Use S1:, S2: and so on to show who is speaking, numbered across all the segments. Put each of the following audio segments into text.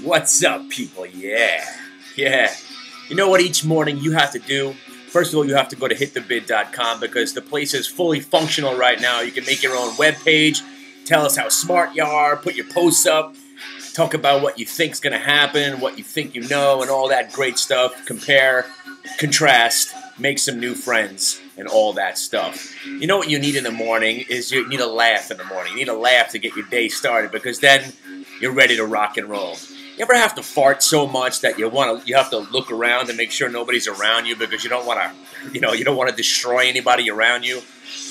S1: What's up, people? Yeah. You know what each morning you have to do? First of all, you have to go to hitthebid.com because the place is fully functional right now. You can make your own web page, tell us how smart you are, put your posts up, talk about what you think's going to happen, what you think you know, and all that great stuff. Compare, contrast, make some new friends, and all that stuff. You know what you need in the morning is you need a laugh in the morning. You need a laugh to get your day started because then you're ready to rock and roll. You ever have to fart so much that you have to look around and make sure nobody's around you because you don't want to destroy anybody around you?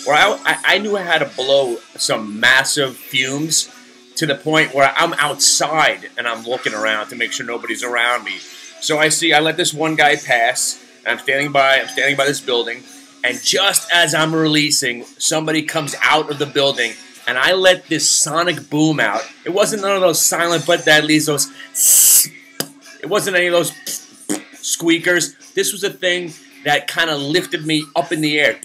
S1: Or I knew I had to blow some massive fumes to the point where I'm outside and I'm looking around to make sure nobody's around me. So I let this one guy pass. And I'm standing by this building, and just as I'm releasing, somebody comes out of the building. And I let this sonic boom out. It wasn't none of those silent but deadlies, those. It wasn't any of those squeakers. This was a thing that kind of lifted me up in the air.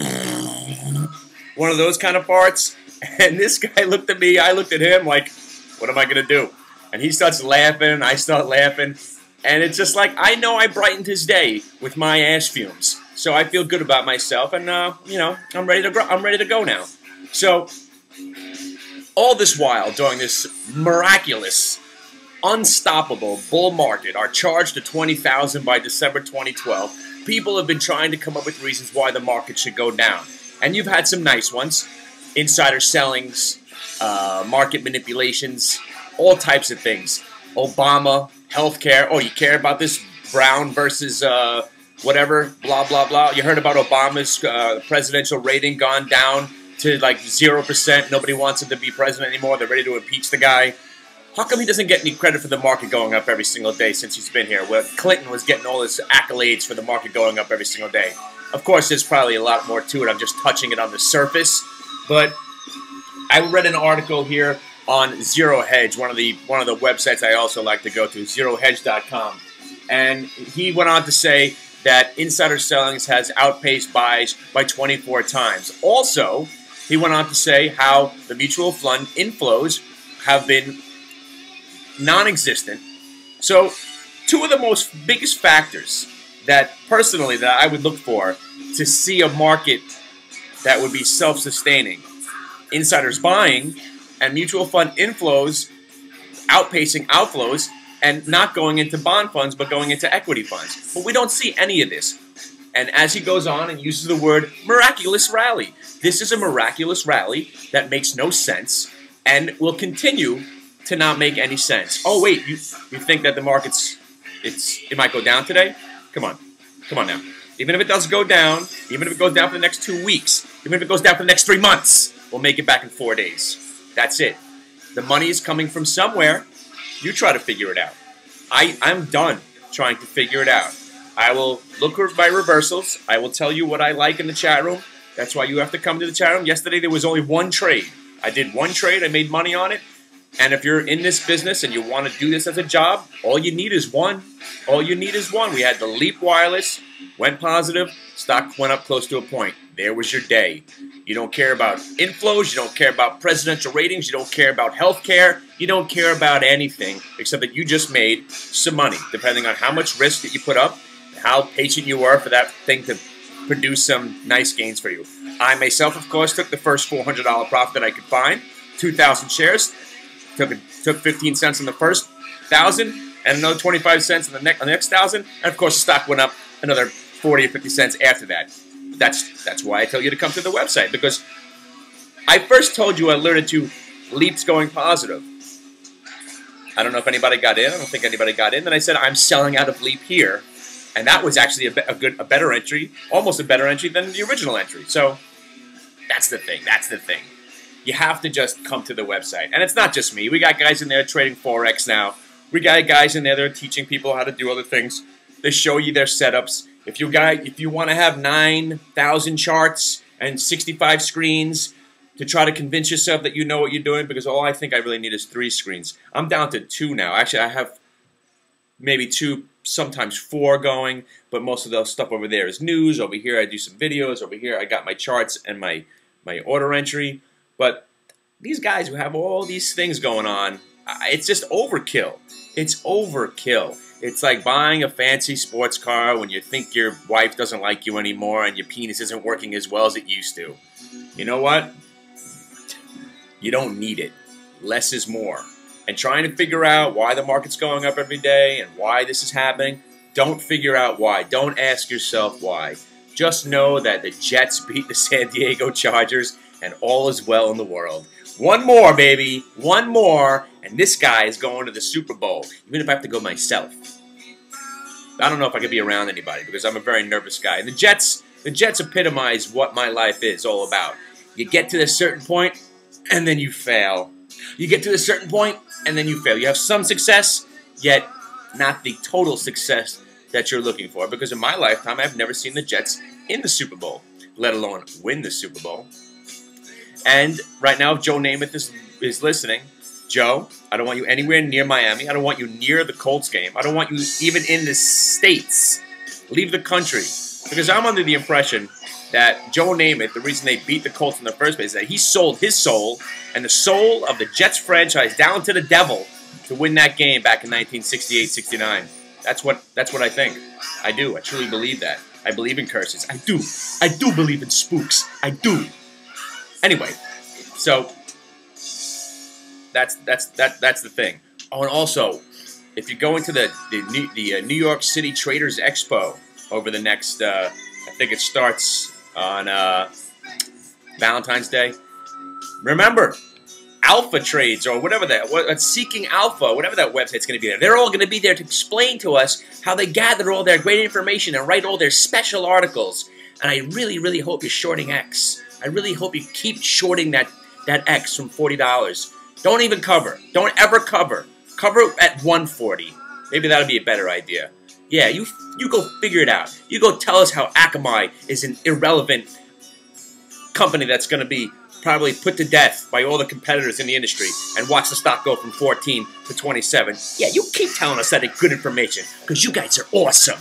S1: One of those kind of farts. And this guy looked at me. I looked at him like, what am I going to do? And he starts laughing. I start laughing. And it's just like, I know I brightened his day with my ash fumes. So I feel good about myself. And, I'm ready to go now. So all this while, during this miraculous, unstoppable bull market, our charge to 20,000 by December 2012, people have been trying to come up with reasons why the market should go down. And you've had some nice ones. Insider sellings, market manipulations, all types of things. Obama, healthcare. Oh, you care about this Brown versus whatever, blah, blah, blah. You heard about Obama's presidential rating gone down to like 0%. Nobody wants him to be president anymore. They're ready to impeach the guy. How come he doesn't get any credit for the market going up every single day since he's been here? Where Clinton was getting all his accolades for the market going up every single day. Of course, there's probably a lot more to it. I'm just touching it on the surface. But I read an article here on Zero Hedge, one of the websites I also like to go to, zerohedge.com. And he went on to say that insider sellings has outpaced buys by 24 times. Also, he went on to say how the mutual fund inflows have been non-existent. So, two of the biggest factors that personally that I would look for to see a market that would be self-sustaining: insiders buying and mutual fund inflows outpacing outflows and not going into bond funds but going into equity funds. But we don't see any of this. And as he goes on and uses the word miraculous rally, this is a miraculous rally that makes no sense and will continue to not make any sense. Oh wait, you think that the market's it might go down today? Come on now. Even if it does go down, even if it goes down for the next 2 weeks, even if it goes down for the next 3 months, we'll make it back in 4 days. That's it. The money is coming from somewhere. You try to figure it out. I'm done trying to figure it out. I will look for my reversals. I will tell you what I like in the chat room. That's why you have to come to the chat room. Yesterday there was only one trade. I did one trade. I made money on it. And if you're in this business and you want to do this as a job, all you need is one. All you need is one. We had the Leap Wireless, went positive, stock went up close to a point. There was your day. You don't care about inflows, you don't care about presidential ratings, you don't care about healthcare, you don't care about anything except that you just made some money, depending on how much risk that you put up, how patient you were for that thing to produce some nice gains for you. I myself, of course, took the first $400 profit that I could find, 2,000 shares. Took 15 cents on the first 1,000 and another 25 cents on the next 1,000. And of course, the stock went up another 40 or 50 cents after that. That's why I tell you to come to the website, because I first told you I alerted to Leap's going positive. I don't know if anybody got in. I don't think anybody got in. Then I said I'm selling out of Leap here, and that was actually a better entry, almost a better entry than the original entry. So that's the thing. That's the thing. You have to just come to the website. And it's not just me. We got guys in there trading Forex now. We got guys in there that are teaching people how to do other things. They show you their setups. If you want to have 9,000 charts and 65 screens to try to convince yourself that you know what you're doing, because all I think I really need is 3 screens. I'm down to 2 now. Actually, I have maybe 2, sometimes 4 going, but most of the stuff over there is news. Over here, I do some videos. Over here, I got my charts and my order entry. But these guys who have all these things going on, it's just overkill. It's overkill. It's like buying a fancy sports car when you think your wife doesn't like you anymore and your penis isn't working as well as it used to. You know what? You don't need it. Less is more. And trying to figure out why the market's going up every day and why this is happening, don't figure out why. Don't ask yourself why. Just know that the Jets beat the San Diego Chargers and all is well in the world. One more, baby. One more. And this guy is going to the Super Bowl, even if I have to go myself. I don't know if I could be around anybody because I'm a very nervous guy. And the Jets epitomize what my life is all about. You get to a certain point, and then you fail. You get to a certain point, and then you fail. You have some success, yet not the total success that you're looking for. Because in my lifetime, I've never seen the Jets in the Super Bowl, let alone win the Super Bowl. And right now, if Joe Namath is listening, Joe, I don't want you anywhere near Miami. I don't want you near the Colts game. I don't want you even in the States. Leave the country. Because I'm under the impression that Joe Namath, the reason they beat the Colts in the first place, is that he sold his soul and the soul of the Jets franchise down to the devil to win that game back in 1968-69. That's what I think. I do. I truly believe that. I believe in curses. I do. I do believe in spooks. I do. Anyway, so that's the thing. Oh, and also, if you go into the New York City Traders Expo over the next, I think it starts on Valentine's Day. Remember, Alpha Trades or whatever that, Seeking Alpha, whatever that website's going to be there. They're all going to be there to explain to us how they gather all their great information and write all their special articles. And I really, really hope you're shorting X. I really hope you keep shorting that X from $40. Don't even cover. Don't ever cover. Cover at $140. Maybe that'll be a better idea. Yeah, you go figure it out. You go tell us how Akamai is an irrelevant company that's going to be probably put to death by all the competitors in the industry and watch the stock go from 14 to 27. Yeah, you keep telling us that it's good information because you guys are awesome.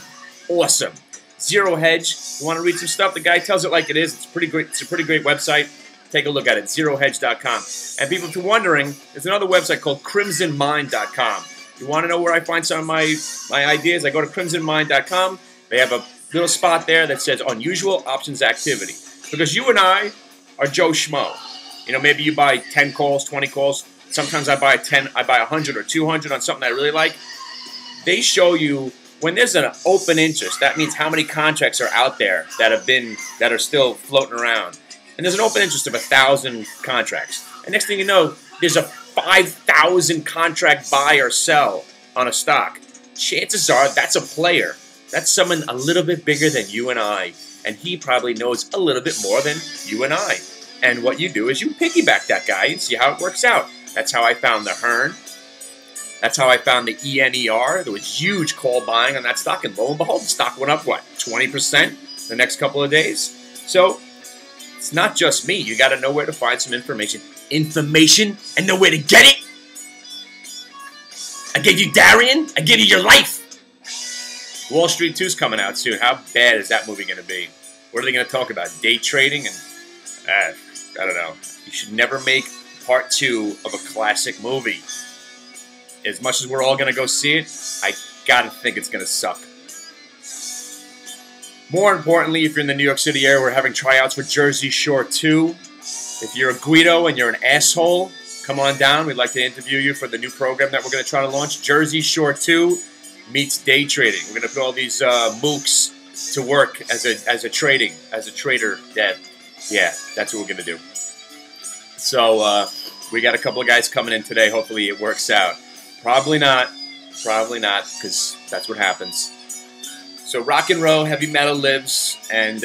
S1: Awesome. Zero Hedge. You want to read some stuff? The guy tells it like it is. It's pretty great. It's a pretty great website. Take a look at it. ZeroHedge.com. And people, if you're wondering, there's another website called CrimsonMind.com. You want to know where I find some of my ideas? I go to CrimsonMind.com. They have a little spot there that says Unusual Options Activity. Because you and I are Joe Schmo. You know, maybe you buy 10 calls, 20 calls. Sometimes I buy 100 or 200 on something I really like. They show you when there's an open interest. That means how many contracts are out there that are still floating around. And there's an open interest of 1,000 contracts. And next thing you know, there's a 5,000 contract buy or sell on a stock. Chances are that's a player. That's someone a little bit bigger than you and I. And he probably knows a little bit more than you and I. And what you do is you piggyback that guy and see how it works out. That's how I found the Hearn. That's how I found the ENER. There was huge call buying on that stock. And lo and behold, the stock went up, what, 20% the next couple of days? So it's not just me. You got to know where to find some information. Information and know where to get it. I gave you Darian. I gave you your life. Wall Street 2 is coming out soon. How bad is that movie going to be? What are they going to talk about? Day trading? And I don't know. You should never make part 2 of a classic movie. As much as we're all going to go see it, I got to think it's going to suck. More importantly, if you're in the New York City area, we're having tryouts for Jersey Shore 2. If you're a Guido and you're an asshole, come on down. We'd like to interview you for the new program that we're going to try to launch. Jersey Shore 2 meets day trading. We're going to put all these mooks to work as a trader. Yeah, that's what we're going to do. So we got a couple of guys coming in today. Hopefully it works out. Probably not, because that's what happens. So rock and roll, heavy metal lives, and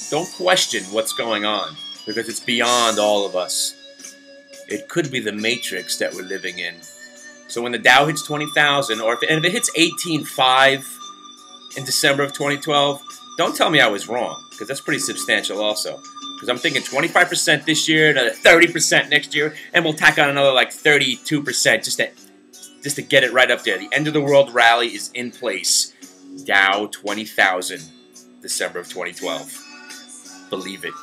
S1: don't question what's going on, because it's beyond all of us. It could be the matrix that we're living in. So when the Dow hits 20,000, or if it hits 18.5 in December of 2012, don't tell me I was wrong, because that's pretty substantial also. Because I'm thinking 25% this year, another 30% next year, and we'll tack on another like 32% just to get it right up there. The end of the world rally is in place. Dow 20,000, December of 2012. Believe it.